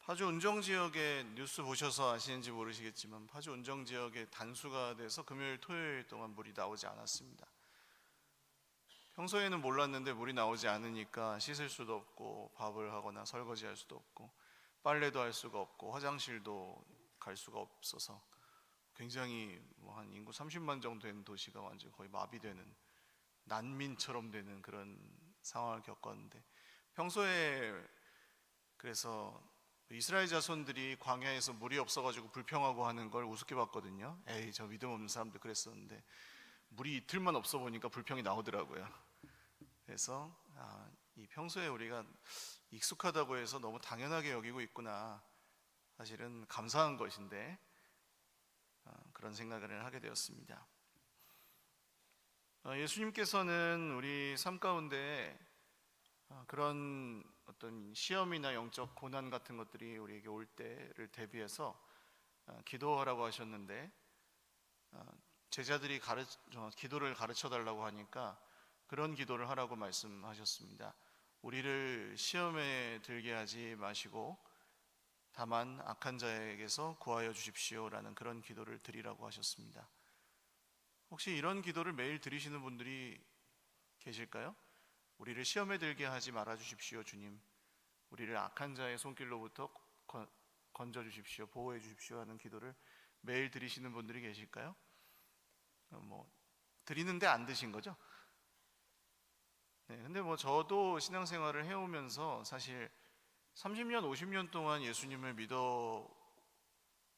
파주 운정 지역에 뉴스 보셔서 아시는지 모르시겠지만 파주 운정 지역에 단수가 돼서 금요일 토요일 동안 물이 나오지 않았습니다. 평소에는 몰랐는데 물이 나오지 않으니까 씻을 수도 없고 밥을 하거나 설거지할 수도 없고 빨래도 할 수가 없고 화장실도 갈 수가 없어서 굉장히 한 인구 30만 정도 되는 도시가 완전 거의 마비되는 난민처럼 되는 그런 상황을 겪었는데, 평소에 그래서 이스라엘 자손들이 광야에서 물이 없어가지고 불평하고 하는 걸 우습게 봤거든요. 에이, 저 믿음 없는 사람들 그랬었는데 물이 이틀만 없어 보니까 불평이 나오더라고요. 그래서 이 평소에 우리가 익숙하다고 해서 너무 당연하게 여기고 있구나, 사실은 감사한 것인데 그런 생각을 하게 되었습니다. 예수님께서는 우리 삶 가운데 그런 어떤 시험이나 영적 고난 같은 것들이 우리에게 올 때를 대비해서 기도하라고 하셨는데, 제자들이 기도를 가르쳐 달라고 하니까 그런 기도를 하라고 말씀하셨습니다. 우리를 시험에 들게 하지 마시고 다만 악한 자에게서 구하여 주십시오라는 그런 기도를 드리라고 하셨습니다. 혹시 이런 기도를 매일 드리시는 분들이 계실까요? 우리를 시험에 들게 하지 말아 주십시오 주님, 우리를 악한 자의 손길로부터 건져 주십시오, 보호해 주십시오 하는 기도를 매일 드리시는 분들이 계실까요? 드리는데 안 드신 거죠? 네, 근데 저도 신앙생활을 해오면서 사실 30년, 50년 동안 예수님을 믿어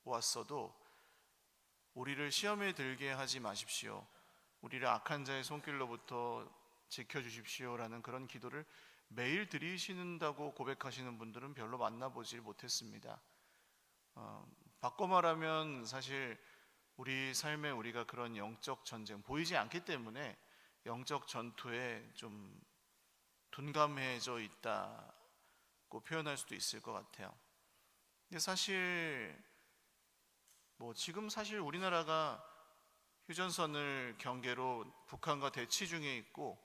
왔어도 우리를 시험에 들게 하지 마십시오, 우리를 악한 자의 손길로부터 지켜주십시오라는 그런 기도를 매일 드리신다고 고백하시는 분들은 별로 만나보질 못했습니다. 바꿔 말하면 사실 우리 삶에 우리가 그런 영적 전쟁, 보이지 않기 때문에 영적 전투에 좀 둔감해져 있다고 표현할 수도 있을 것 같아요. 근데 사실 지금 사실 우리나라가 휴전선을 경계로 북한과 대치 중에 있고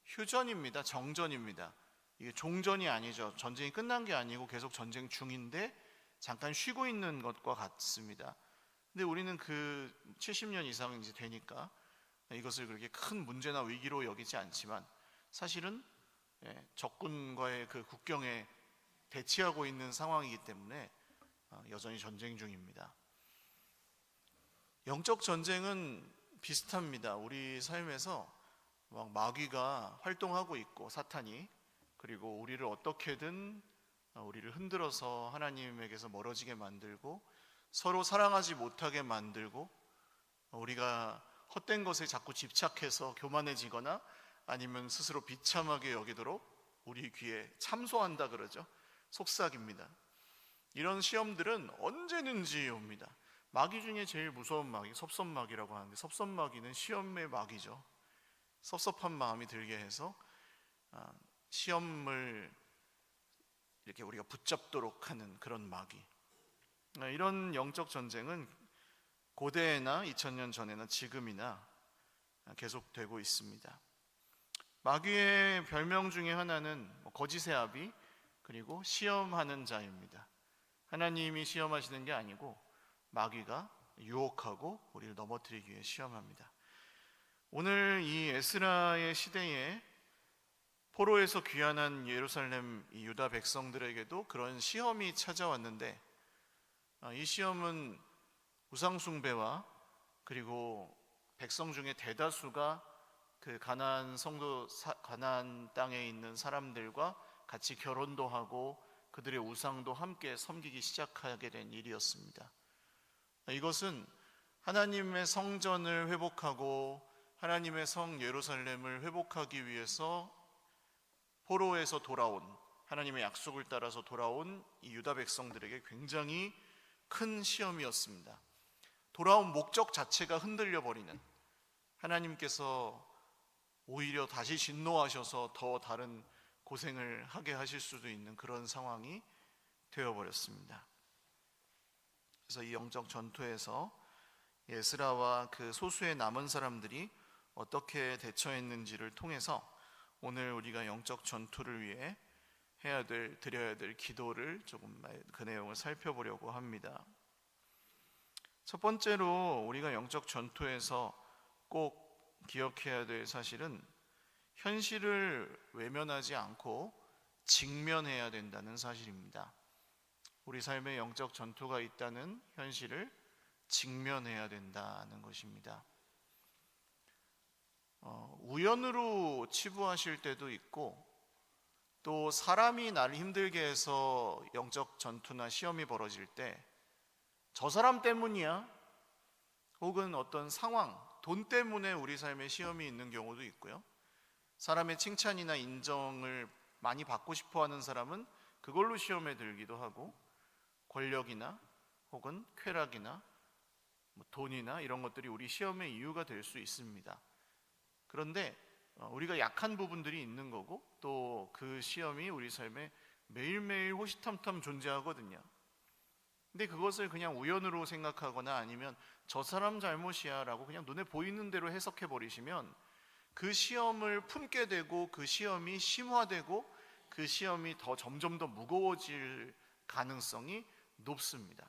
휴전입니다. 정전입니다. 이게 종전이 아니죠. 전쟁이 끝난 게 아니고 계속 전쟁 중인데 잠깐 쉬고 있는 것과 같습니다. 근데 우리는 그 70년 이상 이제 되니까 이것을 그렇게 큰 문제나 위기로 여기지 않지만 사실은 적군과의 그 국경에 대치하고 있는 상황이기 때문에 여전히 전쟁 중입니다. 영적 전쟁은 비슷합니다. 우리 삶에서 마귀가 활동하고 있고 사탄이, 그리고 우리를 어떻게든 우리를 흔들어서 하나님에게서 멀어지게 만들고 서로 사랑하지 못하게 만들고 우리가 헛된 것에 자꾸 집착해서 교만해지거나 아니면 스스로 비참하게 여기도록 우리 귀에 참소한다 그러죠. 속삭입니다. 이런 시험들은 언제든지 옵니다. 마귀 중에 제일 무서운 마귀 섭섭마귀라고 하는데, 섭섭마귀는 시험의 마귀죠. 섭섭한 마음이 들게 해서 시험을 이렇게 우리가 붙잡도록 하는 그런 마귀. 이런 영적 전쟁은 고대에나 2000년 전에나 지금이나 계속되고 있습니다. 마귀의 별명 중에 하나는 거짓의 아비, 그리고 시험하는 자입니다. 하나님이 시험하시는 게 아니고 마귀가 유혹하고 우리를 넘어뜨리기 위해 시험합니다. 오늘 이 에스라의 시대에 포로에서 귀환한 예루살렘 이 유다 백성들에게도 그런 시험이 찾아왔는데, 이 시험은 우상 숭배와 그리고 백성 중에 대다수가 그 가나안 땅에 있는 사람들과 같이 결혼도 하고 그들의 우상도 함께 섬기기 시작하게 된 일이었습니다. 이것은 하나님의 성전을 회복하고 하나님의 성 예루살렘을 회복하기 위해서 포로에서 돌아온, 하나님의 약속을 따라서 돌아온 이 유다 백성들에게 굉장히 큰 시험이었습니다. 돌아온 목적 자체가 흔들려 버리는, 하나님께서 오히려 다시 진노하셔서 더 다른 고생을 하게 하실 수도 있는 그런 상황이 되어버렸습니다. 그래서 이 영적 전투에서 에스라와 그 소수의 남은 사람들이 어떻게 대처했는지를 통해서 오늘 우리가 영적 전투를 위해 드려야 될 기도를 조금 그 내용을 살펴보려고 합니다. 첫 번째로 우리가 영적 전투에서 꼭 기억해야 될 사실은 현실을 외면하지 않고 직면해야 된다는 사실입니다. 우리 삶에 영적 전투가 있다는 현실을 직면해야 된다는 것입니다. 우연으로 치부하실 때도 있고, 또 사람이 나를 힘들게 해서 영적 전투나 시험이 벌어질 때 저 사람 때문이야, 혹은 어떤 상황, 돈 때문에 우리 삶에 시험이 있는 경우도 있고요. 사람의 칭찬이나 인정을 많이 받고 싶어 하는 사람은 그걸로 시험에 들기도 하고, 권력이나 혹은 쾌락이나 돈이나 이런 것들이 우리 시험의 이유가 될 수 있습니다. 그런데 우리가 약한 부분들이 있는 거고, 또 그 시험이 우리 삶에 매일매일 호시탐탐 존재하거든요. 근데 그것을 그냥 우연으로 생각하거나 아니면 저 사람 잘못이야 라고 그냥 눈에 보이는 대로 해석해 버리시면 그 시험을 품게 되고, 그 시험이 심화되고, 그 시험이 점점 더 무거워질 가능성이 높습니다.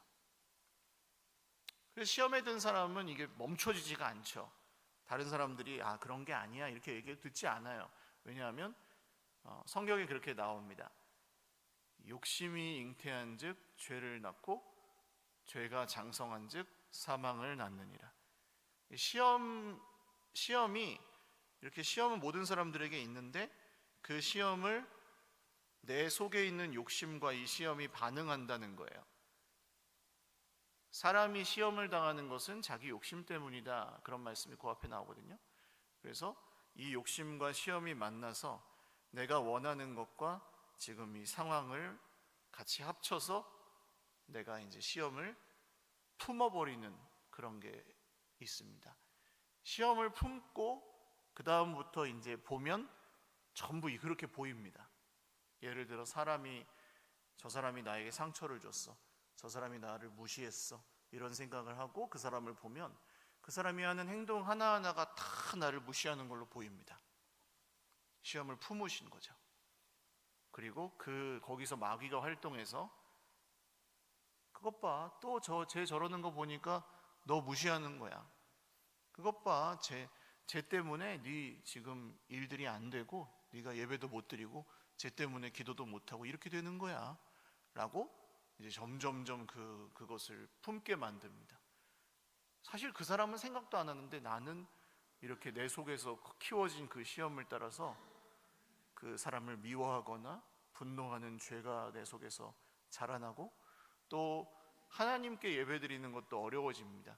그래서 시험에 든 사람은 이게 멈춰지지가 않죠. 다른 사람들이 그런 게 아니야 이렇게 얘기를 듣지 않아요. 왜냐하면 성경에 그렇게 나옵니다. 욕심이 잉태한 즉 죄를 낳고, 죄가 장성한 즉 사망을 낳느니라. 시험이 이렇게, 시험은 모든 사람들에게 있는데 그 시험을 내 속에 있는 욕심과 이 시험이 반응한다는 거예요. 사람이 시험을 당하는 것은 자기 욕심 때문이다, 그런 말씀이 그 앞에 나오거든요. 그래서 이 욕심과 시험이 만나서 내가 원하는 것과 지금 이 상황을 같이 합쳐서 내가 이제 시험을 품어버리는 그런 게 있습니다. 시험을 품고 그 다음부터 이제 보면 전부 그렇게 보입니다. 예를 들어 저 사람이 나에게 상처를 줬어, 저 사람이 나를 무시했어, 이런 생각을 하고 그 사람을 보면 그 사람이 하는 행동 하나하나가 다 나를 무시하는 걸로 보입니다. 시험을 품으신 거죠. 그리고 거기서 마귀가 활동해서 그것 봐, 또 쟤 저러는 거 보니까 너 무시하는 거야. 그것 봐, 쟤 때문에 네 지금 일들이 안 되고 네가 예배도 못 드리고 쟤 때문에 기도도 못 하고 이렇게 되는 거야 라고 이제 점점점 그것을 품게 만듭니다. 사실 그 사람은 생각도 안 하는데 나는 이렇게 내 속에서 키워진 그 시험을 따라서 그 사람을 미워하거나 분노하는 죄가 내 속에서 자라나고, 또 하나님께 예배드리는 것도 어려워집니다.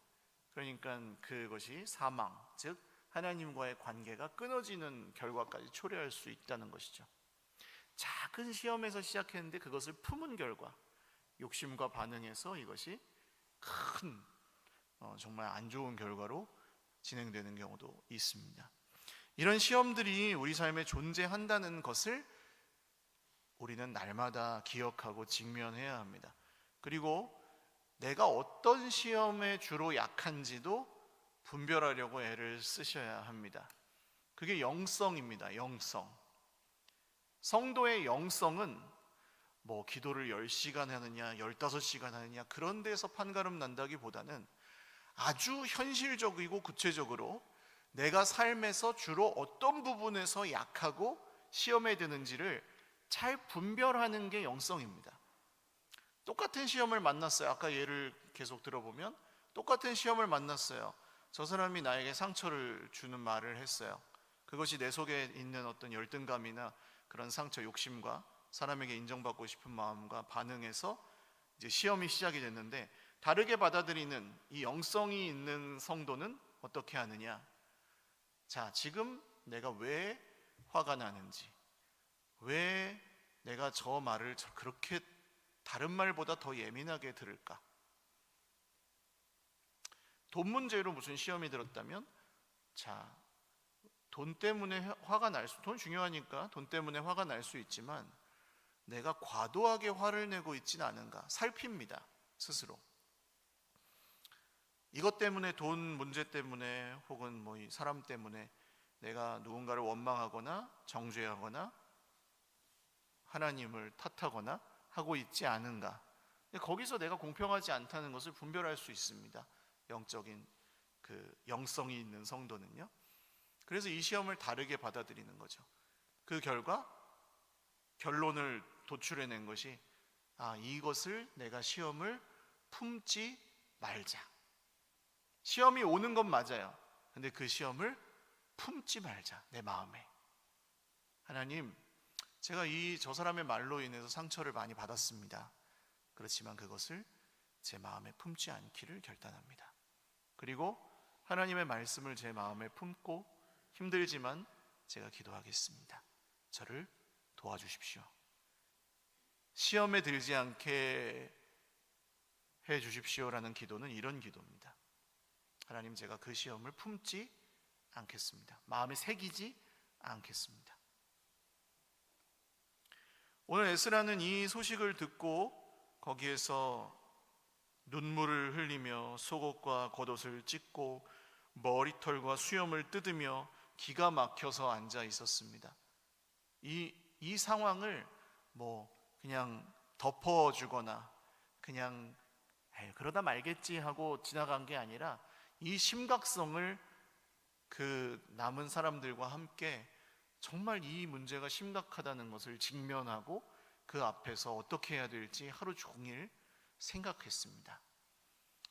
그러니까 그것이 사망, 즉 하나님과의 관계가 끊어지는 결과까지 초래할 수 있다는 것이죠. 작은 시험에서 시작했는데 그것을 품은 결과, 욕심과 반응해서 이것이 큰 정말 안 좋은 결과로 진행되는 경우도 있습니다. 이런 시험들이 우리 삶에 존재한다는 것을 우리는 날마다 기억하고 직면해야 합니다. 그리고 내가 어떤 시험에 주로 약한지도 분별하려고 애를 쓰셔야 합니다. 그게 영성입니다. 영성. 성도의 영성은 기도를 10시간 하느냐 15시간 하느냐 그런 데서 판가름 난다기보다는 아주 현실적이고 구체적으로 내가 삶에서 주로 어떤 부분에서 약하고 시험에 드는지를 잘 분별하는 게 영성입니다. 똑같은 시험을 만났어요. 아까 예를 계속 들어보면 똑같은 시험을 만났어요. 저 사람이 나에게 상처를 주는 말을 했어요. 그것이 내 속에 있는 어떤 열등감이나 그런 상처, 욕심과 사람에게 인정받고 싶은 마음과 반응해서 이제 시험이 시작이 됐는데, 다르게 받아들이는 이 영성이 있는 성도는 어떻게 하느냐? 자, 지금 내가 왜 화가 나는지, 왜 내가 저 말을 그렇게 다른 말보다 더 예민하게 들을까? 돈 문제로 무슨 시험이 들었다면, 자, 돈 때문에 화가 돈 중요하니까 돈 때문에 화가 날 수 있지만 내가 과도하게 화를 내고 있지는 않은가 살핍니다. 스스로. 이것 때문에, 돈 문제 때문에 혹은 이 사람 때문에 내가 누군가를 원망하거나 정죄하거나 하나님을 탓하거나 하고 있지 않은가. 거기서 내가 공평하지 않다는 것을 분별할 수 있습니다. 영적인 그 영성이 있는 성도는요. 그래서 이 시험을 다르게 받아들이는 거죠. 그 결과 결론을 도출해낸 것이 이것을 내가 시험을 품지 말자. 시험이 오는 건 맞아요. 근데 그 시험을 품지 말자. 내 마음에. 하나님, 제가 저 사람의 말로 인해서 상처를 많이 받았습니다. 그렇지만 그것을 제 마음에 품지 않기를 결단합니다. 그리고 하나님의 말씀을 제 마음에 품고 힘들지만 제가 기도하겠습니다. 저를 도와주십시오. 시험에 들지 않게 해 주십시오라는 기도는 이런 기도입니다. 하나님, 제가 그 시험을 품지 않겠습니다. 마음에 새기지 않겠습니다. 오늘 에스라는 이 소식을 듣고 거기에서 눈물을 흘리며 속옷과 겉옷을 찢고 머리털과 수염을 뜯으며 기가 막혀서 앉아 있었습니다. 이 상황을 그냥 덮어주거나 그냥 그러다 말겠지 하고 지나간 게 아니라 이 심각성을 그 남은 사람들과 함께 정말 이 문제가 심각하다는 것을 직면하고 그 앞에서 어떻게 해야 될지 하루 종일 생각했습니다.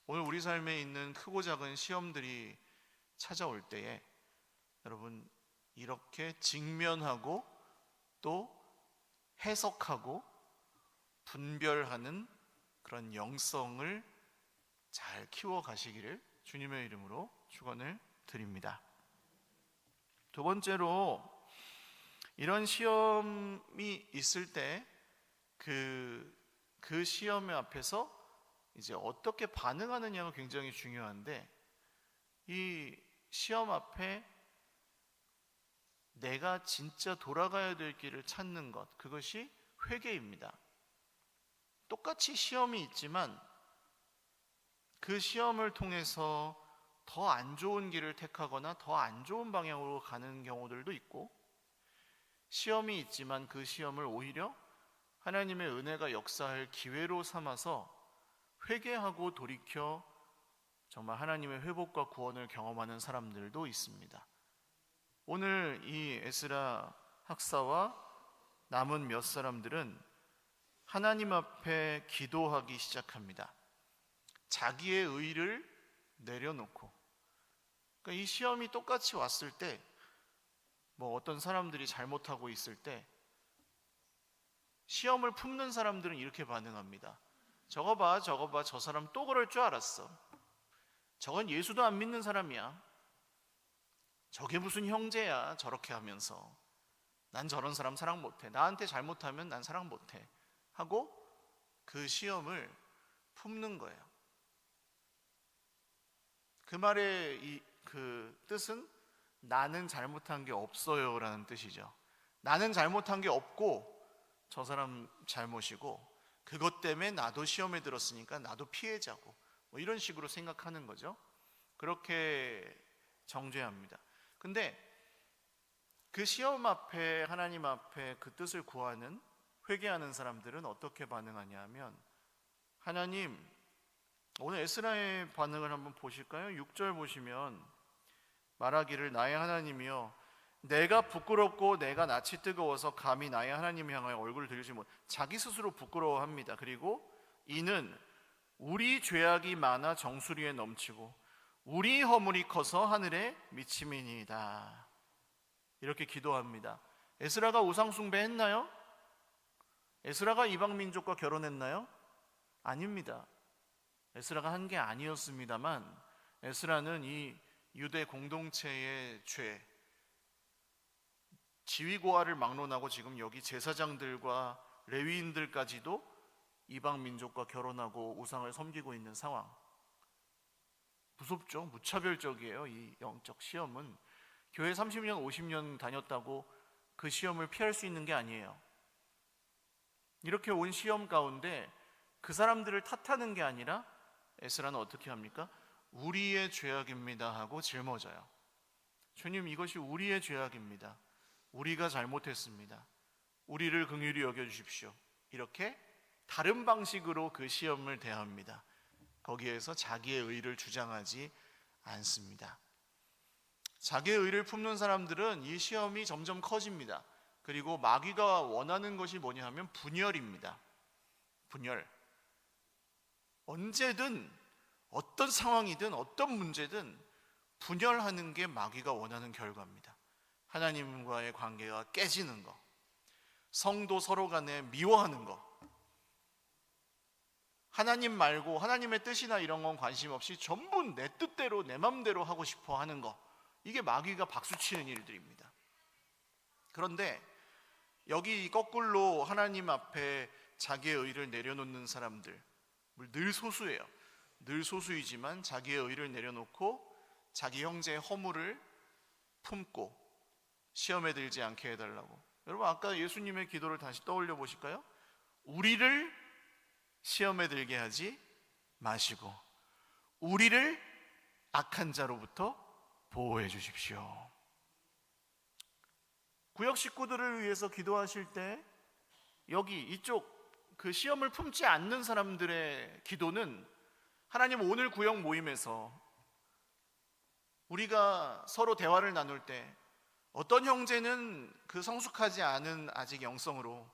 오늘 우리 삶에 있는 크고 작은 시험들이 찾아올 때에 여러분 이렇게 직면하고 또 해석하고 분별하는 그런 영성을 잘 키워가시기를 주님의 이름으로 축원을 드립니다. 두 번째로 이런 시험이 있을 때 그 시험의 앞에서 이제 어떻게 반응하느냐가 굉장히 중요한데, 이 시험 앞에 내가 진짜 돌아가야 될 길을 찾는 것, 그것이 회개입니다. 똑같이 시험이 있지만 그 시험을 통해서 더 안 좋은 길을 택하거나 더 안 좋은 방향으로 가는 경우들도 있고, 시험이 있지만 그 시험을 오히려 하나님의 은혜가 역사할 기회로 삼아서 회개하고 돌이켜 정말 하나님의 회복과 구원을 경험하는 사람들도 있습니다. 오늘 이 에스라 학사와 남은 몇 사람들은 하나님 앞에 기도하기 시작합니다. 자기의 의를 내려놓고. 그러니까 이 시험이 똑같이 왔을 때, 어떤 사람들이 잘못하고 있을 때 시험을 품는 사람들은 이렇게 반응합니다. 저거 봐, 저 사람 또 그럴 줄 알았어. 저건 예수도 안 믿는 사람이야. 저게 무슨 형제야, 저렇게 하면서. 난 저런 사람 사랑 못해. 나한테 잘못하면 난 사랑 못해 하고 그 시험을 품는 거예요. 그 말의 그 뜻은 나는 잘못한 게 없어요 라는 뜻이죠. 나는 잘못한 게 없고 저 사람 잘못이고, 그것 때문에 나도 시험에 들었으니까 나도 피해자고, 이런 식으로 생각하는 거죠. 그렇게 정죄합니다. 근데 그 시험 앞에, 하나님 앞에 그 뜻을 구하는, 회개하는 사람들은 어떻게 반응하냐 하면, 하나님, 오늘 에스라의 반응을 한번 보실까요? 6절 보시면 말하기를 나의 하나님이여, 내가 부끄럽고 내가 낯이 뜨거워서 감히 나의 하나님 향하여 얼굴을 들지 못. 자기 스스로 부끄러워합니다. 그리고 이는 우리 죄악이 많아 정수리에 넘치고 우리 허물이 커서 하늘에 미침이니이다. 이렇게 기도합니다. 에스라가 우상 숭배했나요? 에스라가 이방 민족과 결혼했나요? 아닙니다. 에스라가 한 게 아니었습니다만, 에스라는 이 유대 공동체의 죄, 지위고하를 막론하고 지금 여기 제사장들과 레위인들까지도 이방 민족과 결혼하고 우상을 섬기고 있는 상황. 무섭죠? 무차별적이에요. 이 영적 시험은. 교회 30년 50년 다녔다고 그 시험을 피할 수 있는 게 아니에요. 이렇게 온 시험 가운데 그 사람들을 탓하는 게 아니라 에스라는 어떻게 합니까? 우리의 죄악입니다 하고 짊어져요. 주님, 이것이 우리의 죄악입니다. 우리가 잘못했습니다. 우리를 긍휼히 여겨주십시오. 이렇게 다른 방식으로 그 시험을 대합니다. 거기에서 자기의 의를 주장하지 않습니다. 자기의 의를 품는 사람들은 이 시험이 점점 커집니다. 그리고 마귀가 원하는 것이 뭐냐 하면 분열입니다. 분열. 언제든 어떤 상황이든 어떤 문제든 분열하는 게 마귀가 원하는 결과입니다. 하나님과의 관계가 깨지는 거, 성도 서로 간에 미워하는 거, 하나님 말고 하나님의 뜻이나 이런 건 관심 없이 전부 내 뜻대로 내 맘대로 하고 싶어 하는 거, 이게 마귀가 박수치는 일들입니다. 그런데 여기 거꾸로 하나님 앞에 자기의 의를 내려놓는 사람들, 늘 소수예요. 늘 소수이지만 자기의 의를 내려놓고 자기 형제의 허물을 품고 시험에 들지 않게 해달라고. 여러분, 아까 예수님의 기도를 다시 떠올려 보실까요? 우리를 시험에 들게 하지 마시고 우리를 악한 자로부터 보호해 주십시오. 구역 식구들을 위해서 기도하실 때 여기 이쪽 그 시험을 품지 않는 사람들의 기도는, 하나님 오늘 구역 모임에서 우리가 서로 대화를 나눌 때 어떤 형제는 그 성숙하지 않은 아직 영성으로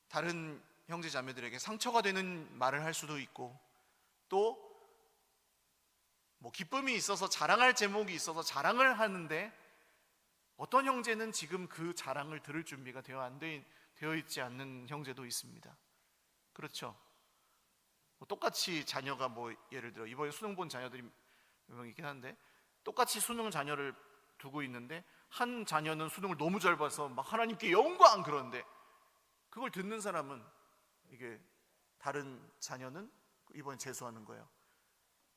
다른 형제 자매들에게 상처가 되는 말을 할 수도 있고, 또 뭐 기쁨이 있어서 자랑할 제목이 있어서 자랑을 하는데 어떤 형제는 지금 그 자랑을 들을 준비가 되어 있지 않는 형제도 있습니다. 그렇죠? 똑같이 자녀가 예를 들어 이번에 수능 본 자녀들이 몇 명 있긴 한데, 똑같이 수능 자녀를 두고 있는데 한 자녀는 수능을 너무 잘 봐서 막 하나님께 영광 그러는데, 그걸 듣는 사람은 이게 다른 자녀는 이번에 재수하는 거예요.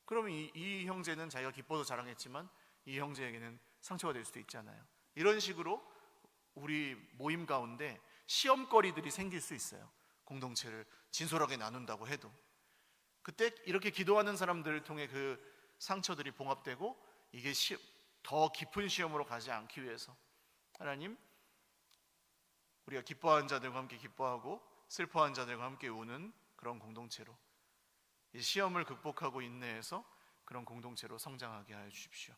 그러면 이 형제는 자기가 기뻐서 자랑했지만 이 형제에게는 상처가 될 수도 있잖아요. 이런 식으로 우리 모임 가운데 시험거리들이 생길 수 있어요. 공동체를 진솔하게 나눈다고 해도 그때 이렇게 기도하는 사람들을 통해 그 상처들이 봉합되고 이게 더 깊은 시험으로 가지 않기 위해서 하나님, 우리가 기뻐하는 자들과 함께 기뻐하고 슬퍼하는 자들과 함께 우는 그런 공동체로, 이 시험을 극복하고 인내해서 그런 공동체로 성장하게 하여 주십시오.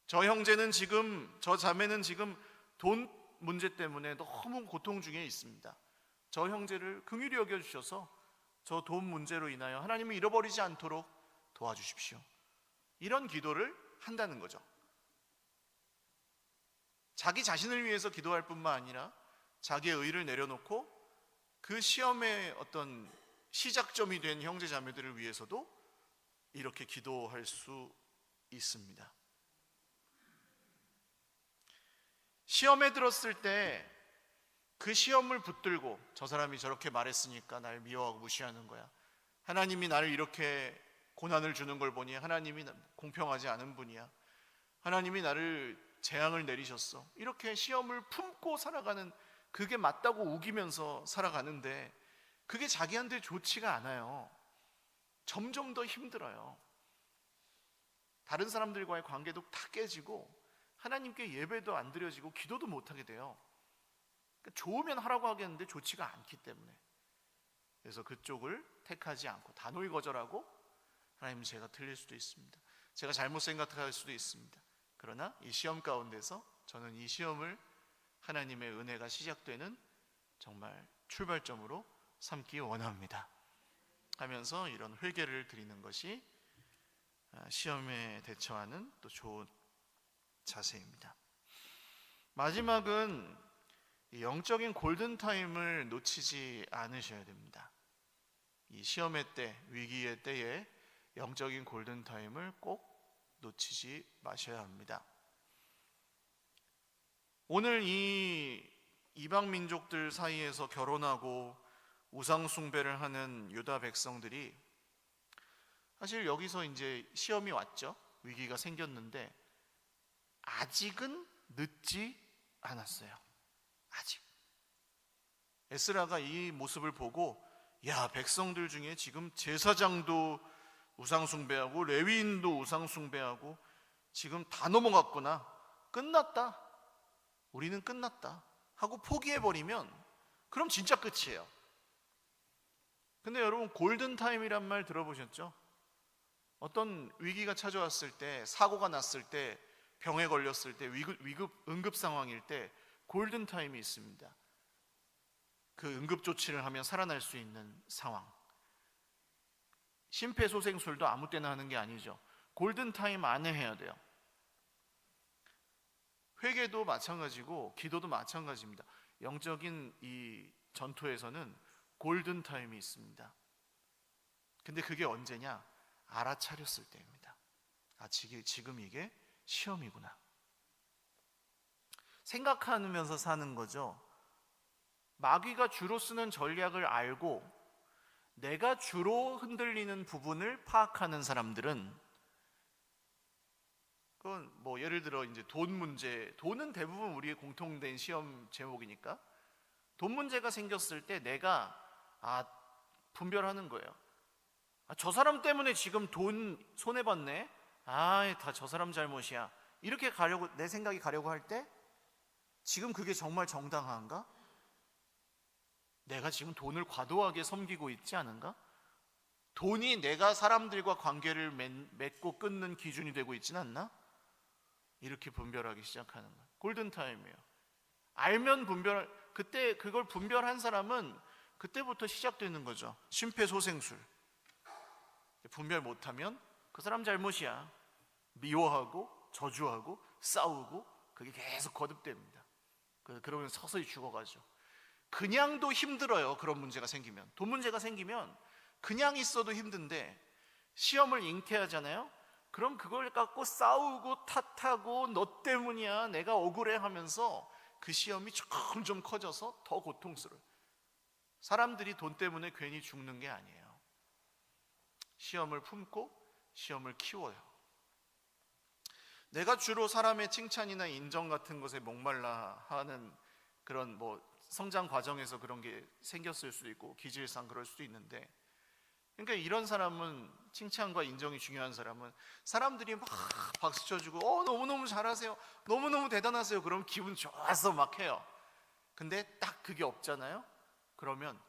저 형제는 지금, 저 자매는 지금 돈 문제 때문에 너무 고통 중에 있습니다. 저 형제를 긍휼히 여겨주셔서 저 돈 문제로 인하여 하나님을 잃어버리지 않도록 도와주십시오. 이런 기도를 한다는 거죠. 자기 자신을 위해서 기도할 뿐만 아니라 자기의 의를 내려놓고 그 시험의 어떤 시작점이 된 형제 자매들을 위해서도 이렇게 기도할 수 있습니다. 시험에 들었을 때 그 시험을 붙들고 저 사람이 저렇게 말했으니까 날 미워하고 무시하는 거야, 하나님이 나를 이렇게 고난을 주는 걸 보니 하나님이 공평하지 않은 분이야, 하나님이 나를 재앙을 내리셨어, 이렇게 시험을 품고 살아가는, 그게 맞다고 우기면서 살아가는데 그게 자기한테 좋지가 않아요. 점점 더 힘들어요. 다른 사람들과의 관계도 다 깨지고 하나님께 예배도 안 드려지고 기도도 못하게 돼요. 그러니까 좋으면 하라고 하겠는데 좋지가 않기 때문에. 그래서 그쪽을 택하지 않고 단호히 거절하고, 하나님 제가 틀릴 수도 있습니다, 제가 잘못 생각할 수도 있습니다, 그러나 이 시험 가운데서 저는 이 시험을 하나님의 은혜가 시작되는 정말 출발점으로 삼기 원합니다 하면서 이런 회개를 드리는 것이 시험에 대처하는 또 좋은 자세입니다. 마지막은 영적인 골든타임을 놓치지 않으셔야 됩니다. 이 시험의 때, 위기의 때에 영적인 골든타임을 꼭 놓치지 마셔야 합니다. 오늘 이 이방 민족들 사이에서 결혼하고 우상 숭배를 하는 유다 백성들이 사실 여기서 이제 시험이 왔죠. 위기가 생겼는데 아직은 늦지 않았어요. 아직. 에스라가 이 모습을 보고, 야, 백성들 중에 지금 제사장도 우상 숭배하고 레위인도 우상 숭배하고 지금 다 넘어갔구나. 끝났다. 우리는 끝났다. 하고 포기해버리면 그럼 진짜 끝이에요. 근데 여러분, 골든타임이란 말 들어보셨죠? 어떤 위기가 찾아왔을 때, 사고가 났을 때, 병에 걸렸을 때, 응급 상황일 때 골든타임이 있습니다. 그 응급조치를 하면 살아날 수 있는 상황. 심폐소생술도 아무 때나 하는 게 아니죠. 골든타임 안에 해야 돼요. 회개도 마찬가지고 기도도 마찬가지입니다. 영적인 이 전투에서는 골든타임이 있습니다. 근데 그게 언제냐? 알아차렸을 때입니다. 지금 이게 시험이구나. 생각하면서 사는 거죠. 마귀가 주로 쓰는 전략을 알고 내가 주로 흔들리는 부분을 파악하는 사람들은, 그건 뭐 예를 들어 이제 돈 문제, 돈은 대부분 우리의 공통된 시험 제목이니까 돈 문제가 생겼을 때 내가 분별하는 거예요. 저 사람 때문에 지금 돈 손해봤네. 다 저 사람 잘못이야. 이렇게 내 생각이 가려고 할 때 지금 그게 정말 정당한가? 내가 지금 돈을 과도하게 섬기고 있지 않은가? 돈이 내가 사람들과 관계를 맺고 끊는 기준이 되고 있지는 않나? 이렇게 분별하기 시작하는 거예요. 골든타임이에요. 알면 그때 그걸 분별한 사람은 그때부터 시작되는 거죠. 심폐소생술. 분별 못하면 그 사람 잘못이야. 미워하고 저주하고 싸우고 그게 계속 거듭됩니다. 그러면 서서히 죽어가죠. 그냥도 힘들어요. 그런 문제가 생기면, 돈 문제가 생기면 그냥 있어도 힘든데 시험을 잉태하잖아요. 그럼 그걸 갖고 싸우고 탓하고 너 때문이야, 내가 억울해 하면서 그 시험이 점점 커져서 더 고통스러워요. 사람들이 돈 때문에 괜히 죽는 게 아니에요. 시험을 품고 시험을 키워요. 내가 주로 사람의 칭찬이나 인정 같은 것에 목말라 하는 그런 성장 과정에서 그런 게 생겼을 수도 있고 기질상 그럴 수도 있는데, 그러니까 이런 사람은, 칭찬과 인정이 중요한 사람은 사람들이 막 박수 쳐주고 너무너무 잘하세요, 너무너무 대단하세요, 그러면 기분 좋아서 막 해요. 근데 딱 그게 없잖아요. 그러면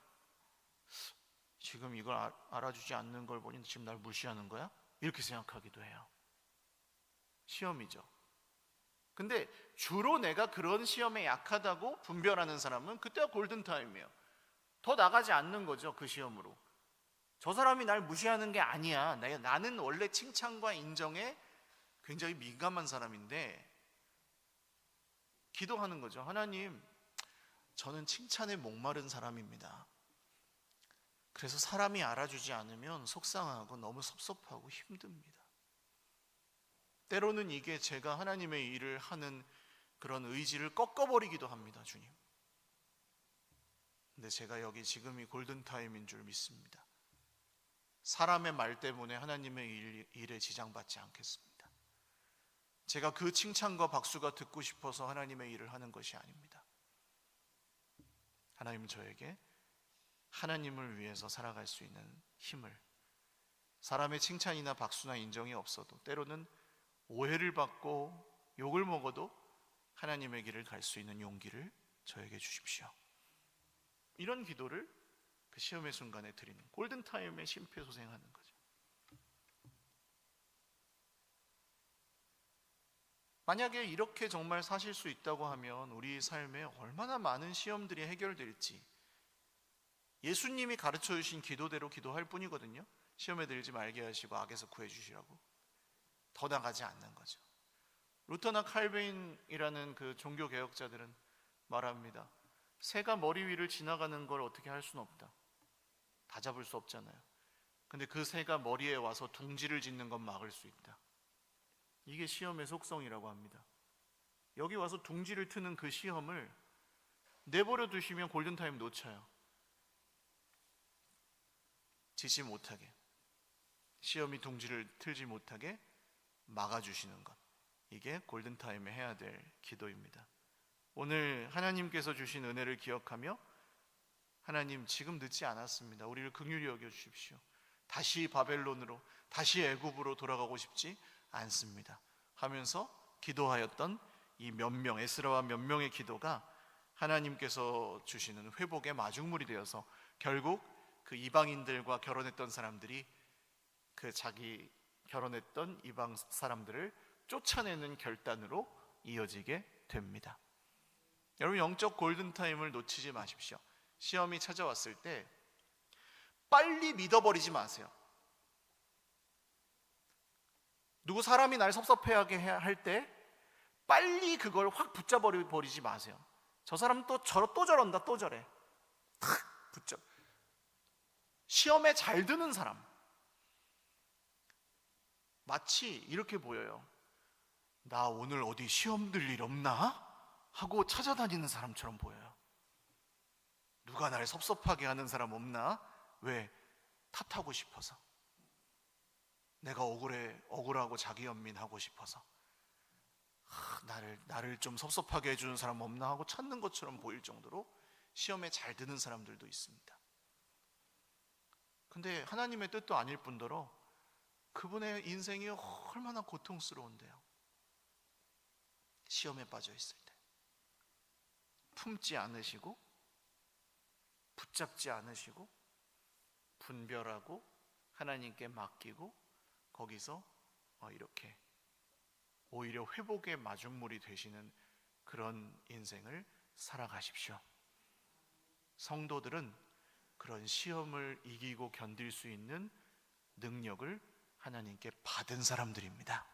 지금 이걸 알아주지 않는 걸 보니 지금 날 무시하는 거야? 이렇게 생각하기도 해요. 시험이죠. 근데 주로 내가 그런 시험에 약하다고 분별하는 사람은 그때가 골든타임이에요. 더 나가지 않는 거죠. 그 시험으로 저 사람이 날 무시하는 게 아니야, 나는 원래 칭찬과 인정에 굉장히 민감한 사람인데, 기도하는 거죠. 하나님, 저는 칭찬에 목마른 사람입니다. 그래서 사람이 알아주지 않으면 속상하고 너무 섭섭하고 힘듭니다. 때로는 이게 제가 하나님의 일을 하는 그런 의지를 꺾어버리기도 합니다. 주님, 근데 제가 여기 지금이 골든타임인 줄 믿습니다. 사람의 말 때문에 하나님의 일에 지장받지 않겠습니다. 제가 그 칭찬과 박수가 듣고 싶어서 하나님의 일을 하는 것이 아닙니다. 하나님, 저에게 하나님을 위해서 살아갈 수 있는 힘을, 사람의 칭찬이나 박수나 인정이 없어도 때로는 오해를 받고 욕을 먹어도 하나님의 길을 갈 수 있는 용기를 저에게 주십시오. 이런 기도를 그 시험의 순간에 드리는, 골든타임에 심폐소생하는 거죠. 만약에 이렇게 정말 사실 수 있다고 하면 우리 삶에 얼마나 많은 시험들이 해결될지, 예수님이 가르쳐 주신 기도대로 기도할 뿐이거든요. 시험에 들지 말게 하시고 악에서 구해주시라고. 더 나가지 않는 거죠. 루터나 칼빈이라는 그 종교 개혁자들은 말합니다. 새가 머리 위를 지나가는 걸 어떻게 할 수는 없다. 다 잡을 수 없잖아요. 근데 그 새가 머리에 와서 둥지를 짓는 건 막을 수 있다. 이게 시험의 속성이라고 합니다. 여기 와서 둥지를 트는 그 시험을 내버려 두시면 골든타임 놓쳐요. 지지 못하게, 시험이 둥지를 틀지 못하게 막아주시는 것, 이게 골든타임에 해야 될 기도입니다. 오늘 하나님께서 주신 은혜를 기억하며, 하나님, 지금 늦지 않았습니다. 우리를 긍휼히 여겨주십시오. 다시 바벨론으로, 다시 애굽으로 돌아가고 싶지 않습니다 하면서 기도하였던 이 몇 명, 에스라와 몇 명의 기도가 하나님께서 주시는 회복의 마중물이 되어서 결국 그 이방인들과 결혼했던 사람들이 그 자기 결혼했던 이방 사람들을 쫓아내는 결단으로 이어지게 됩니다. 여러분, 영적 골든타임을 놓치지 마십시오. 시험이 찾아왔을 때 빨리 믿어버리지 마세요. 누구 사람이 날 섭섭해하게 할 때 빨리 그걸 확 붙잡아버리지 마세요. 저 사람 또 저런다, 또 저래. 탁 붙잡. 시험에 잘 드는 사람, 마치 이렇게 보여요. 나 오늘 어디 시험 들 일 없나? 하고 찾아다니는 사람처럼 보여요. 누가 날 섭섭하게 하는 사람 없나? 왜? 탓하고 싶어서. 내가 억울하고 자기 연민하고 싶어서. 나를 좀 섭섭하게 해주는 사람 없나 하고 찾는 것처럼 보일 정도로 시험에 잘 드는 사람들도 있습니다. 근데 하나님의 뜻도 아닐 뿐더러 그분의 인생이 얼마나 고통스러운데요. 시험에 빠져 있을 때 품지 않으시고 붙잡지 않으시고 분별하고 하나님께 맡기고 거기서 이렇게 오히려 회복의 마중물이 되시는 그런 인생을 살아가십시오. 성도들은 그런 시험을 이기고 견딜 수 있는 능력을 하나님께 받은 사람들입니다.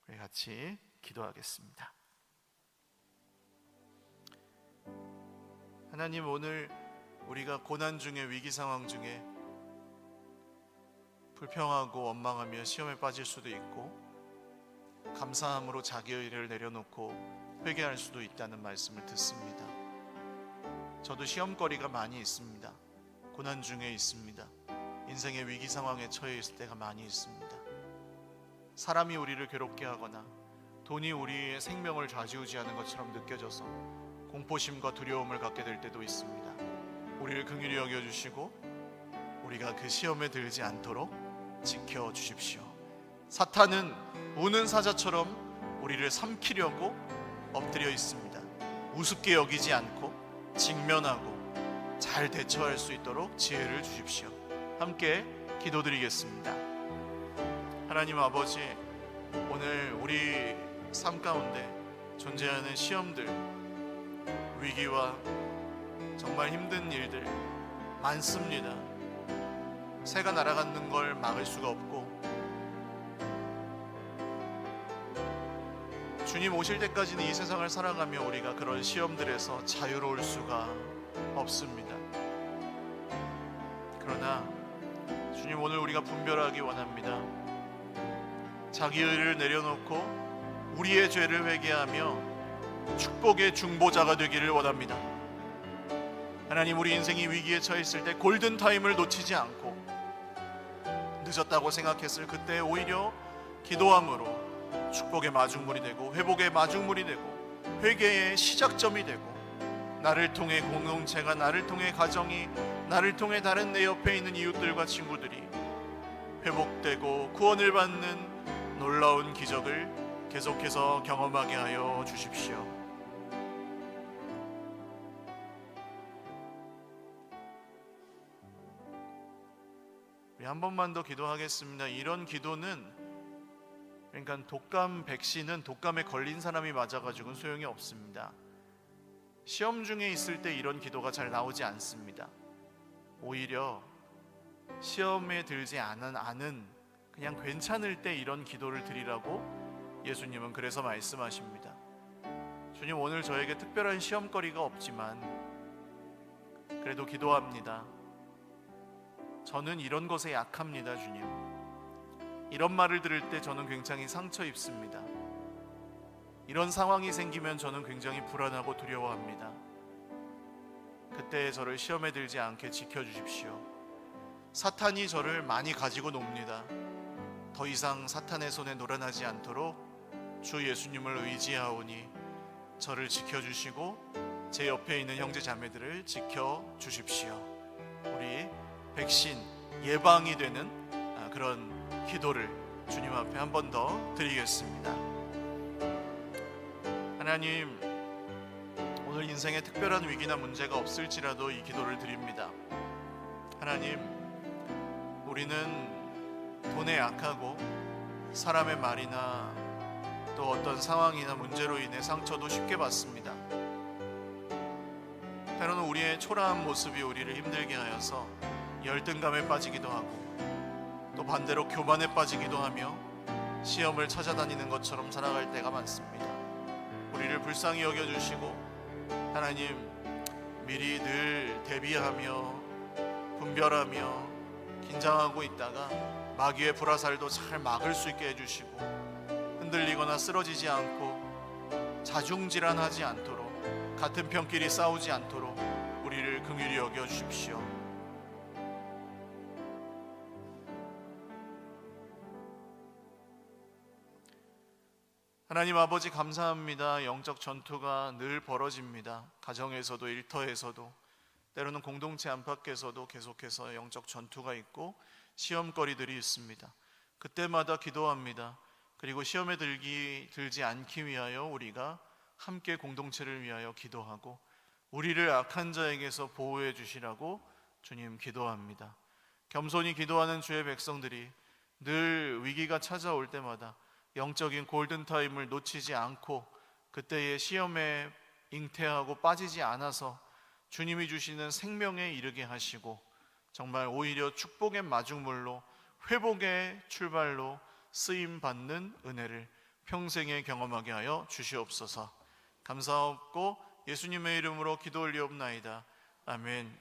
우리 같이 기도하겠습니다. 하나님, 오늘 우리가 고난 중에, 위기 상황 중에 불평하고 원망하며 시험에 빠질 수도 있고 감사함으로 자기의 일을 내려놓고 회개할 수도 있다는 말씀을 듣습니다. 저도 시험거리가 많이 있습니다. 고난 중에 있습니다. 인생의 위기 상황에 처해 있을 때가 많이 있습니다. 사람이 우리를 괴롭게 하거나 돈이 우리의 생명을 좌지우지하는 것처럼 느껴져서 공포심과 두려움을 갖게 될 때도 있습니다. 우리를 긍휼히 여겨주시고 우리가 그 시험에 들지 않도록 지켜주십시오. 사탄은 우는 사자처럼 우리를 삼키려고 엎드려 있습니다. 우습게 여기지 않고 직면하고 잘 대처할 수 있도록 지혜를 주십시오. 함께 기도드리겠습니다. 하나님 아버지, 오늘 우리 삶 가운데 존재하는 시험들, 위기와 정말 힘든 일들 많습니다. 새가 날아가는 걸 막을 수가 없고 주님 오실 때까지는 이 세상을 살아가며 우리가 그런 시험들에서 자유로울 수가 없습니다. 그러나 주님, 오늘 우리가 분별하기 원합니다. 자기의 의를 내려놓고 우리의 죄를 회개하며 축복의 중보자가 되기를 원합니다. 하나님, 우리 인생이 위기에 처했을 때 골든타임을 놓치지 않고 늦었다고 생각했을 그때 오히려 기도함으로 축복의 마중물이 되고 회복의 마중물이 되고 회개의 시작점이 되고 나를 통해 공동체가, 나를 통해 가정이, 나를 통해 다른 내 옆에 있는 이웃들과 친구들이 회복되고 구원을 받는 놀라운 기적을 계속해서 경험하게 하여 주십시오. 한 번만 더 기도하겠습니다. 이런 기도는, 그러니까 독감 백신은 독감에 걸린 사람이 맞아가지고는 소용이 없습니다. 시험 중에 있을 때 이런 기도가 잘 나오지 않습니다. 오히려 시험에 들지 않은 그냥 괜찮을 때 이런 기도를 드리라고 예수님은 그래서 말씀하십니다. 주님, 오늘 저에게 특별한 시험거리가 없지만 그래도 기도합니다. 저는 이런 것에 약합니다. 주님, 이런 말을 들을 때 저는 굉장히 상처 입습니다. 이런 상황이 생기면 저는 굉장히 불안하고 두려워합니다. 그때 저를 시험에 들지 않게 지켜주십시오. 사탄이 저를 많이 가지고 놉니다. 더 이상 사탄의 손에 놀아나지 않도록 주 예수님을 의지하오니 저를 지켜주시고 제 옆에 있는 형제 자매들을 지켜주십시오. 우리 백신 예방이 되는 그런 기도를 주님 앞에 한 번 더 드리겠습니다. 하나님, 오늘 인생에 특별한 위기나 문제가 없을지라도 이 기도를 드립니다. 하나님, 우리는 돈에 약하고 사람의 말이나 또 어떤 상황이나 문제로 인해 상처도 쉽게 받습니다. 때로는 우리의 초라한 모습이 우리를 힘들게 하여서 열등감에 빠지기도 하고 또 반대로 교만에 빠지기도 하며 시험을 찾아다니는 것처럼 살아갈 때가 많습니다. 우리를 불쌍히 여겨주시고 하나님, 미리 늘 대비하며 분별하며 긴장하고 있다가 마귀의 불화살도 잘 막을 수 있게 해주시고 흔들리거나 쓰러지지 않고 자중질환하지 않도록 같은 편끼리 싸우지 않도록 우리를 긍휼히 여겨주십시오. 하나님 아버지, 감사합니다. 영적 전투가 늘 벌어집니다. 가정에서도 일터에서도 때로는 공동체 안팎에서도 계속해서 영적 전투가 있고 시험거리들이 있습니다. 그때마다 기도합니다. 그리고 시험에 들지 않기 위하여 우리가 함께 공동체를 위하여 기도하고 우리를 악한 자에게서 보호해 주시라고 주님 기도합니다. 겸손히 기도하는 주의 백성들이 늘 위기가 찾아올 때마다 영적인 골든타임을 놓치지 않고 그때의 시험에 잉태하고 빠지지 않아서 주님이 주시는 생명에 이르게 하시고 정말 오히려 축복의 마중물로 회복의 출발로 쓰임받는 은혜를 평생에 경험하게 하여 주시옵소서. 감사하옵고 예수님의 이름으로 기도 올리옵나이다. 아멘.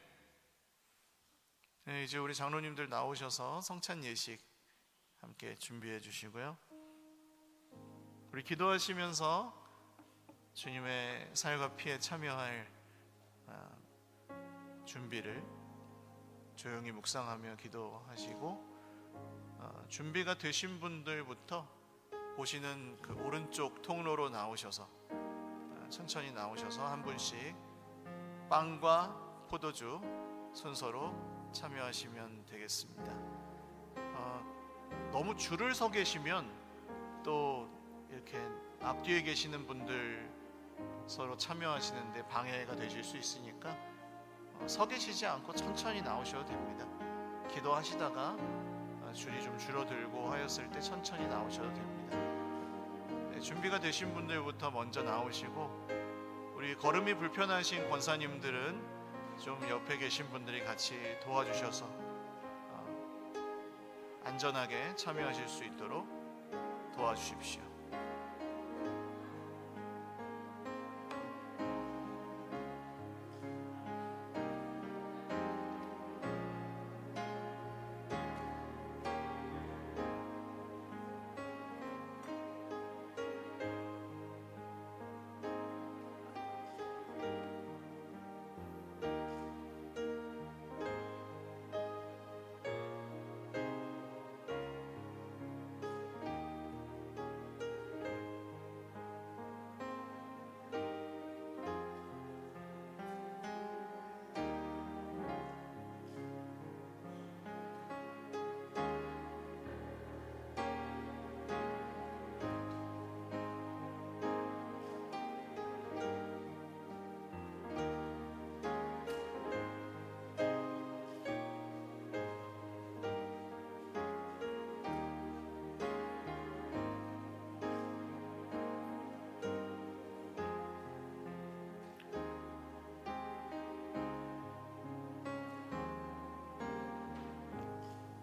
네, 이제 우리 장로님들 나오셔서 성찬 예식 함께 준비해 주시고요. 우리 기도하시면서 주님의 살과 피에 참여할 준비를 조용히 묵상하며 기도하시고 준비가 되신 분들부터 보시는 그 오른쪽 통로로 나오셔서 천천히 나오셔서 한 분씩 빵과 포도주 순서로 참여하시면 되겠습니다. 너무 줄을 서 계시면 또 이렇게 앞뒤에 계시는 분들 서로 참여하시는데 방해가 되실 수 있으니까 서 계시지 않고 천천히 나오셔도 됩니다. 기도하시다가 줄이 좀 줄어들고 하였을 때 천천히 나오셔도 됩니다. 네, 준비가 되신 분들부터 먼저 나오시고 우리 걸음이 불편하신 권사님들은 좀 옆에 계신 분들이 같이 도와주셔서 안전하게 참여하실 수 있도록 도와주십시오.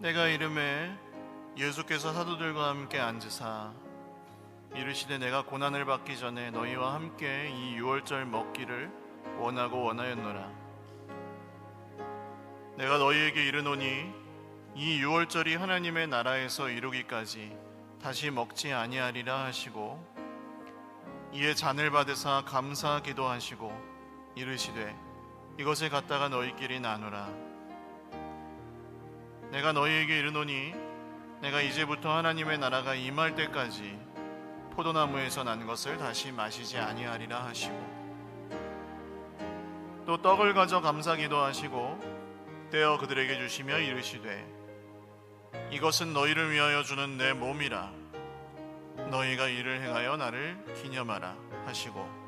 내가 이름에 예수께서 사도들과 함께 앉으사 이르시되 내가 고난을 받기 전에 너희와 함께 이 유월절 먹기를 원하고 원하였노라. 내가 너희에게 이르노니 이 유월절이 하나님의 나라에서 이루기까지 다시 먹지 아니하리라 하시고 이에 잔을 받으사 감사 기도하시고 이르시되 이것을 갖다가 너희끼리 나누라. 내가 너희에게 이르노니 내가 이제부터 하나님의 나라가 임할 때까지 포도나무에서 난 것을 다시 마시지 아니하리라 하시고 또 떡을 가져 감사 기도하시고 떼어 그들에게 주시며 이르시되 이것은 너희를 위하여 주는 내 몸이라. 너희가 이를 행하여 나를 기념하라 하시고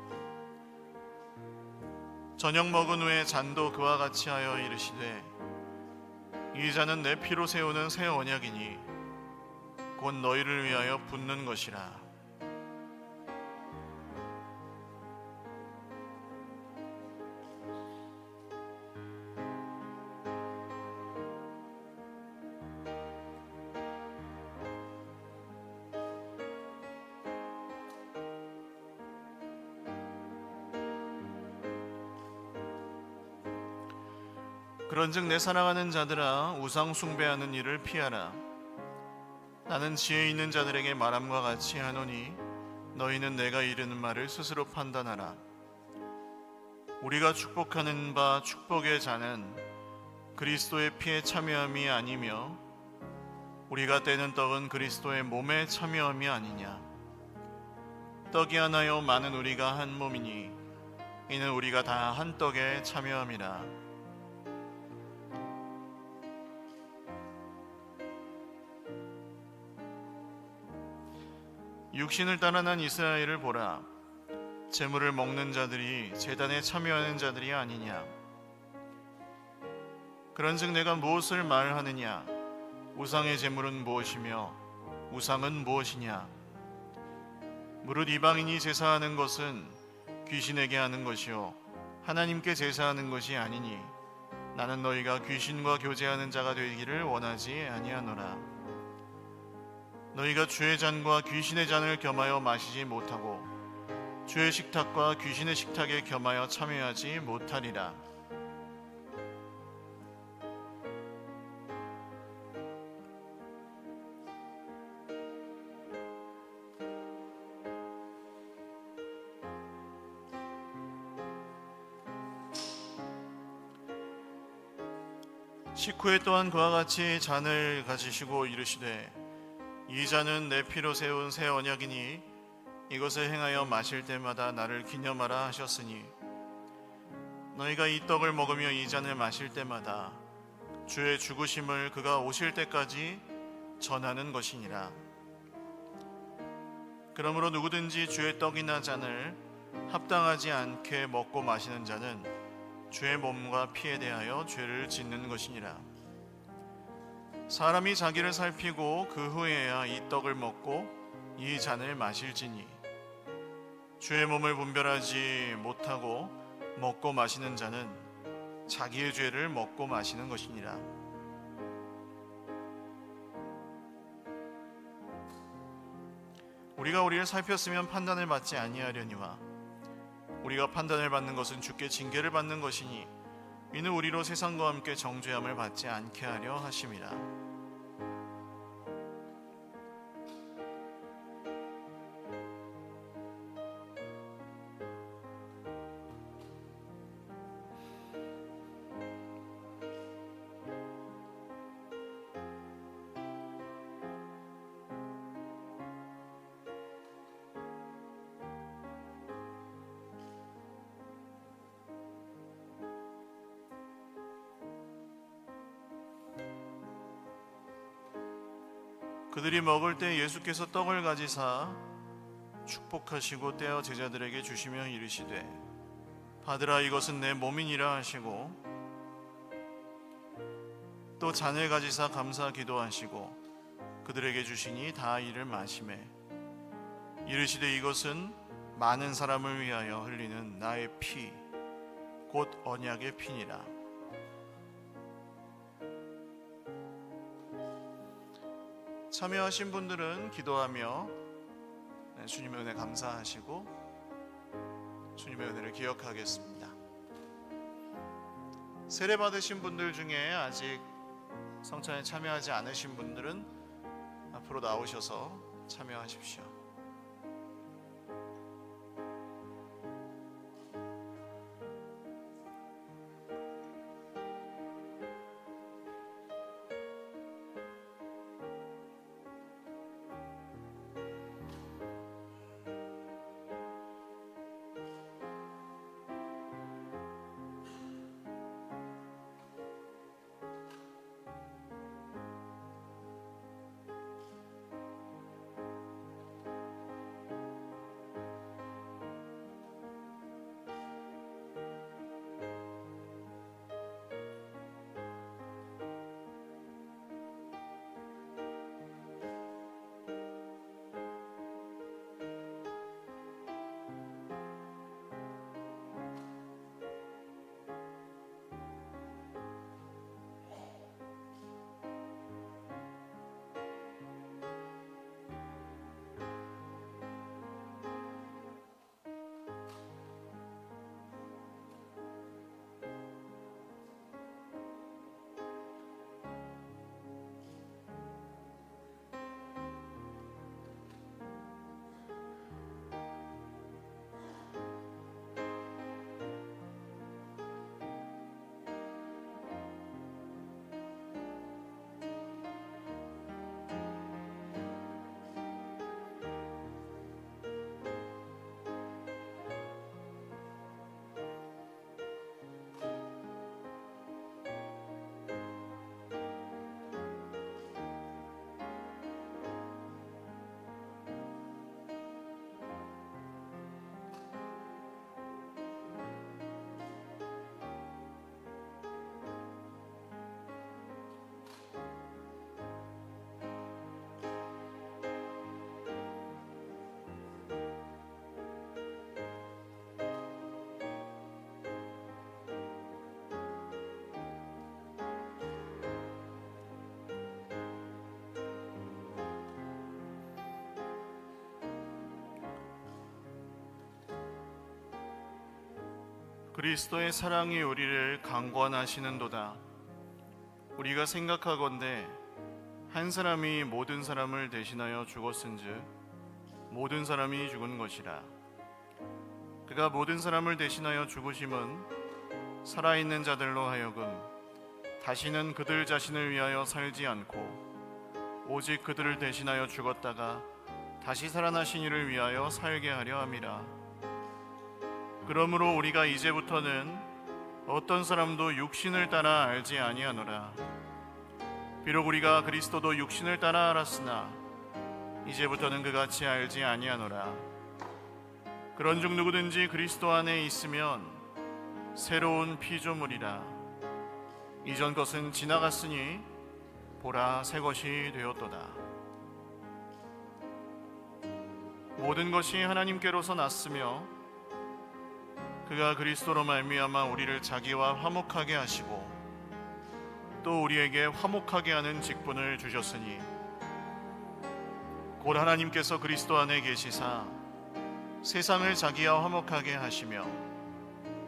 저녁 먹은 후에 잔도 그와 같이 하여 이르시되 이 잔은 내 피로 세우는 새 언약이니 곧 너희를 위하여 붓는 것이라. 그런즉 내 사랑하는 자들아, 우상 숭배하는 일을 피하라. 나는 지혜 있는 자들에게 말함과 같이 하노니 너희는 내가 이르는 말을 스스로 판단하라. 우리가 축복하는 바 축복의 잔은 그리스도의 피에 참여함이 아니며 우리가 떼는 떡은 그리스도의 몸에 참여함이 아니냐. 떡이 하나요 많은 우리가 한 몸이니 이는 우리가 다 한 떡에 참여함이라. 육신을 따라 난 이스라엘을 보라. 제물을 먹는 자들이 제단에 참여하는 자들이 아니냐. 그런즉 내가 무엇을 말하느냐. 우상의 제물은 무엇이며 우상은 무엇이냐. 무릇 이방인이 제사하는 것은 귀신에게 하는 것이요 하나님께 제사하는 것이 아니니 나는 너희가 귀신과 교제하는 자가 되기를 원하지 아니하노라. 너희가 주의 잔과 귀신의 잔을 겸하여 마시지 못하고 주의 식탁과 귀신의 식탁에 겸하여 참여하지 못하리라. 식후에 또한 그와 같이 잔을 가지시고 이르시되 이 잔은 내 피로 세운 새 언약이니 이것을 행하여 마실 때마다 나를 기념하라 하셨으니 너희가 이 떡을 먹으며 이 잔을 마실 때마다 주의 죽으심을 그가 오실 때까지 전하는 것이니라. 그러므로 누구든지 주의 떡이나 잔을 합당하지 않게 먹고 마시는 자는 주의 몸과 피에 대하여 죄를 짓는 것이니라. 사람이 자기를 살피고 그 후에야 이 떡을 먹고 이 잔을 마실지니 주의 몸을 분별하지 못하고 먹고 마시는 자는 자기의 죄를 먹고 마시는 것이니라. 우리가 우리를 살폈으면 판단을 받지 아니하려니와 우리가 판단을 받는 것은 주께 징계를 받는 것이니 이는 우리로 세상과 함께 정죄함을 받지 않게 하려 하심이라. 그들이 먹을 때 예수께서 떡을 가지사 축복하시고 떼어 제자들에게 주시며 이르시되 받으라 이것은 내 몸이니라 하시고 또 잔을 가지사 감사 기도하시고 그들에게 주시니 다 이를 마시매 이르시되 이것은 많은 사람을 위하여 흘리는 나의 피 곧 언약의 피니라. 참여하신 분들은 기도하며 주님의 은혜 감사하시고 주님의 은혜를 기억하겠습니다. 세례 받으신 분들 중에 아직 성찬에 참여하지 않으신 분들은 앞으로 나오셔서 참여하십시오. 그리스도의 사랑이 우리를 강권하시는도다. 우리가 생각하건대 한 사람이 모든 사람을 대신하여 죽었은즉 모든 사람이 죽은 것이라. 그가 모든 사람을 대신하여 죽으심은 살아있는 자들로 하여금 다시는 그들 자신을 위하여 살지 않고 오직 그들을 대신하여 죽었다가 다시 살아나신 이를 위하여 살게 하려 함이라. 그러므로 우리가 이제부터는 어떤 사람도 육신을 따라 알지 아니하노라. 비록 우리가 그리스도도 육신을 따라 알았으나 이제부터는 그같이 알지 아니하노라. 그런즉 누구든지 그리스도 안에 있으면 새로운 피조물이라. 이전 것은 지나갔으니 보라 새 것이 되었도다. 모든 것이 하나님께로서 났으며 그가 그리스도로 말미암아 우리를 자기와 화목하게 하시고 또 우리에게 화목하게 하는 직분을 주셨으니 곧 하나님께서 그리스도 안에 계시사 세상을 자기와 화목하게 하시며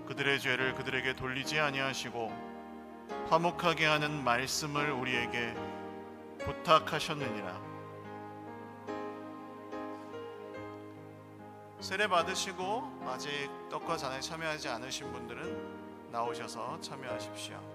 그들의 죄를 그들에게 돌리지 아니하시고 화목하게 하는 말씀을 우리에게 부탁하셨느니라. 세례 받으시고 아직 떡과 잔에 참여하지 않으신 분들은 나오셔서 참여하십시오.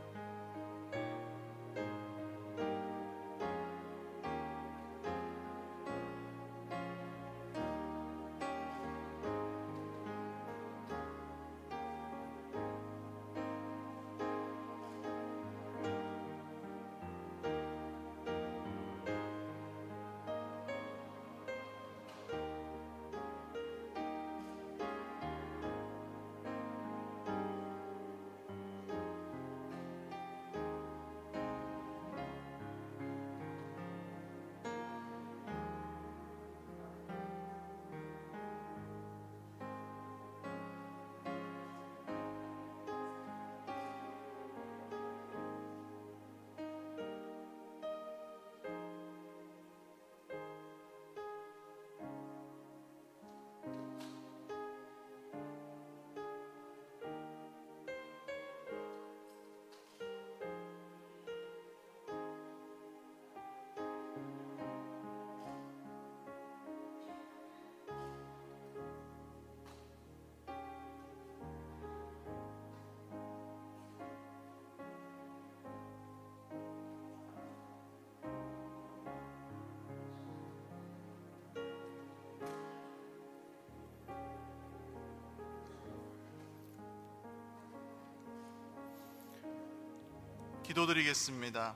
기도드리겠습니다.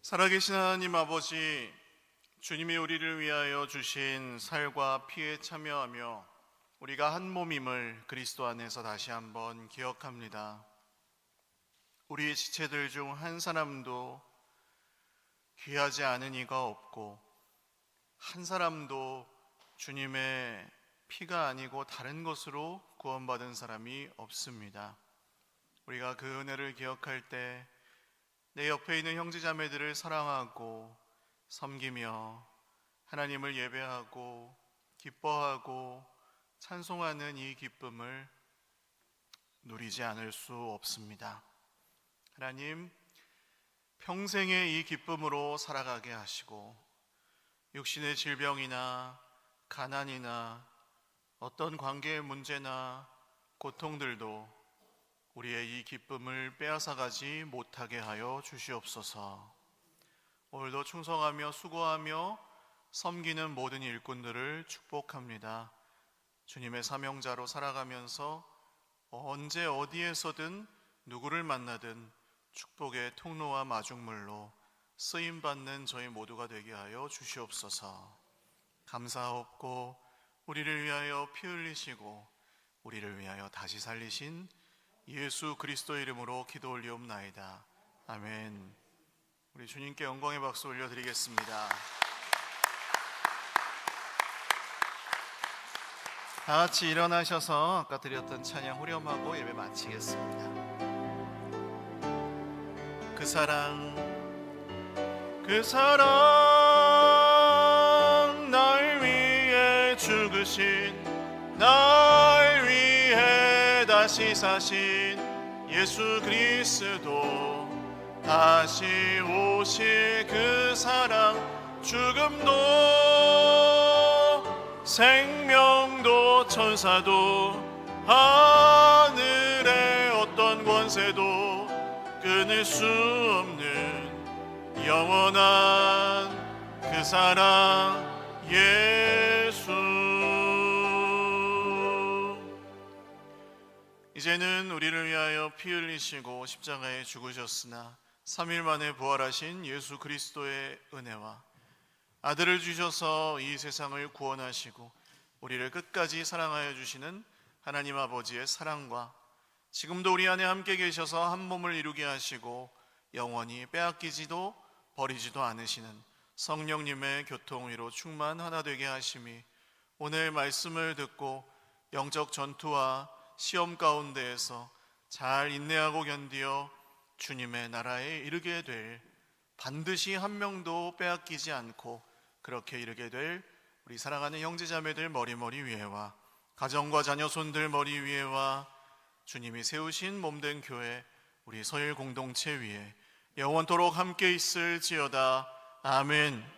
살아계신 하나님 아버지, 주님이 우리를 위하여 주신 살과 피에 참여하며 우리가 한 몸임을 그리스도 안에서 다시 한번 기억합니다. 우리의 지체들 중 한 사람도 귀하지 않은 이가 없고 한 사람도 주님의 피가 아니고 다른 것으로 구원받은 사람이 없습니다. 우리가 그 은혜를 기억할 때 내 옆에 있는 형제자매들을 사랑하고 섬기며 하나님을 예배하고 기뻐하고 찬송하는 이 기쁨을 누리지 않을 수 없습니다. 하나님, 평생의 이 기쁨으로 살아가게 하시고 육신의 질병이나 가난이나 어떤 관계의 문제나 고통들도 우리의 이 기쁨을 빼앗아가지 못하게 하여 주시옵소서. 오늘도 충성하며 수고하며 섬기는 모든 일꾼들을 축복합니다. 주님의 사명자로 살아가면서 언제 어디에서든 누구를 만나든 축복의 통로와 마중물로 쓰임받는 저희 모두가 되게 하여 주시옵소서. 감사하옵고 우리를 위하여 피 흘리시고 우리를 위하여 다시 살리신 예수 그리스도 이름으로 기도 올리옵나이다. 아멘. 우리 주님께 영광의 박수 올려드리겠습니다. 다 같이 일어나셔서 아까 드렸던 찬양 후렴하고 예배 마치겠습니다. 그 사랑 날 위해 죽으신 날 위해 다시 사신 예수 그리스도, 다시 오실 그 사랑, 죽음도 생명도 천사도 하늘의 어떤 권세도 끊을 수 없는 영원한 그 사랑 예수. 이제는 우리를 위하여 피 흘리시고 십자가에 죽으셨으나 3일 만에 부활하신 예수 그리스도의 은혜와 아들을 주셔서 이 세상을 구원하시고 우리를 끝까지 사랑하여 주시는 하나님 아버지의 사랑과 지금도 우리 안에 함께 계셔서 한 몸을 이루게 하시고 영원히 빼앗기지도 버리지도 않으시는 성령님의 교통 위로 충만 하나 되게 하심이 오늘 말씀을 듣고 영적 전투와 시험 가운데에서 잘 인내하고 견디어 주님의 나라에 이르게 될, 반드시 한 명도 빼앗기지 않고 그렇게 이르게 될 우리 사랑하는 형제자매들 머리 위에와 가정과 자녀손들 머리 위에와 주님이 세우신 몸된 교회 우리 서일 공동체 위에 영원토록 함께 있을지어다. 아멘.